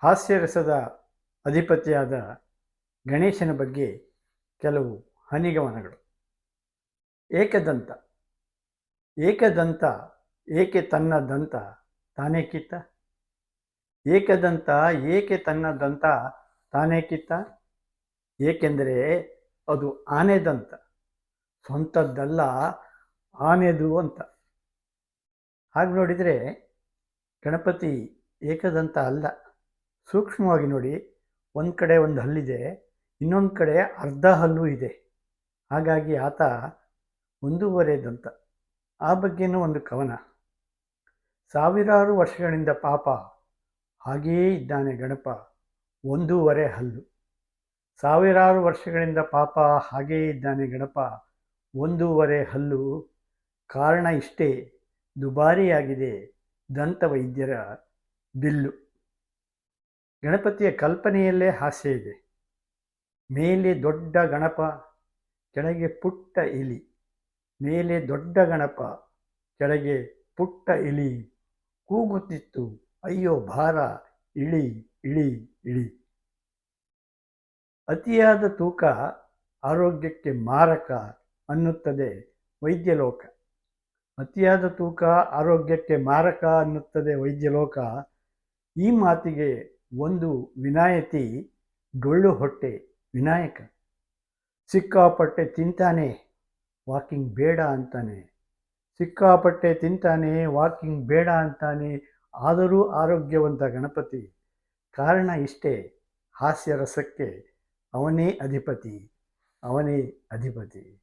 ಹಾಸ್ಯರಸದ ಅಧಿಪತಿಯಾದ ಗಣೇಶನ ಬಗ್ಗೆ ಕೆಲವು ಹನಿಗಮನಗಳು. ಏಕದಂತ. ಏಕದಂತ ಏಕೆ ತನ್ನ ದಂತ ತಾನೇ ಕಿತ್ತ? ಏಕದಂತ ಏಕೆ ತನ್ನ ದಂತ ತಾನೇ ಕಿತ್ತ? ಏಕೆಂದರೆ ಅದು ಆನೆದಂತ, ಸ್ವಂತದ್ದಲ್ಲ, ಆನೆದು ಅಂತ. ಹಾಗೆ ನೋಡಿದರೆ ಗಣಪತಿ ಏಕದಂತ ಅಲ್ಲ. ಸೂಕ್ಷ್ಮವಾಗಿ ನೋಡಿ, ಒಂದು ಕಡೆ ಒಂದು ಹಲ್ಲಿದೆ, ಇನ್ನೊಂದು ಕಡೆ ಅರ್ಧ ಹಲ್ಲು ಇದೆ. ಹಾಗಾಗಿ ಆತ 1.5 ದಂತ. ಆ ಬಗ್ಗೆನೂ ಒಂದು ಕವನ. ಸಾವಿರಾರು ವರ್ಷಗಳಿಂದ ಪಾಪ ಹಾಗೆಯೇ ಇದ್ದಾನೆ ಗಣಪ, 1.5 ಹಲ್ಲು. ಸಾವಿರಾರು ವರ್ಷಗಳಿಂದ ಪಾಪ ಹಾಗೆಯೇ ಇದ್ದಾನೆ ಗಣಪ, 1.5 ಹಲ್ಲು. ಕಾರಣ ಇಷ್ಟೇ, ದುಬಾರಿಯಾಗಿದೆ ದಂತವೈದ್ಯರ ಬಿಲ್ಲು. ಗಣಪತಿಯ ಕಲ್ಪನೆಯಲ್ಲೇ ಹಾಸ್ಯ ಇದೆ. ಮೇಲೆ ದೊಡ್ಡ ಗಣಪ, ಕೆಳಗೆ ಪುಟ್ಟ ಇಲಿ. ಮೇಲೆ ದೊಡ್ಡ ಗಣಪ, ಕೆಳಗೆ ಪುಟ್ಟ ಇಲಿ. ಕೂಗುತ್ತಿತ್ತು, ಅಯ್ಯೋ ಭಾರ, ಇಳಿ ಇಳಿ ಇಳಿ. ಅತಿಯಾದ ತೂಕ ಆರೋಗ್ಯಕ್ಕೆ ಮಾರಕ ಅನ್ನುತ್ತದೆ ವೈದ್ಯಲೋಕ. ಅತಿಯಾದ ತೂಕ ಆರೋಗ್ಯಕ್ಕೆ ಮಾರಕ ಅನ್ನುತ್ತದೆ ವೈದ್ಯಲೋಕ. ಈ ಮಾತಿಗೆ ಒಂದು ವಿನಾಯಿತಿ, ಡೊಳ್ಳು ಹೊಟ್ಟೆ ವಿನಾಯಕ. ಸಿಕ್ಕಾಪಟ್ಟೆ ತಿಂತಾನೆ, ವಾಕಿಂಗ್ ಬೇಡ ಅಂತಾನೆ. ಸಿಕ್ಕಾಪಟ್ಟೆ ತಿಂತಾನೆ, ವಾಕಿಂಗ್ ಬೇಡ ಅಂತಾನೆ. ಆದರೂ ಆರೋಗ್ಯವಂತ ಗಣಪತಿ. ಕಾರಣ ಇಷ್ಟೇ, ಹಾಸ್ಯರಸಕ್ಕೆ ಅವನೇ ಅಧಿಪತಿ, ಅವನೇ ಅಧಿಪತಿ.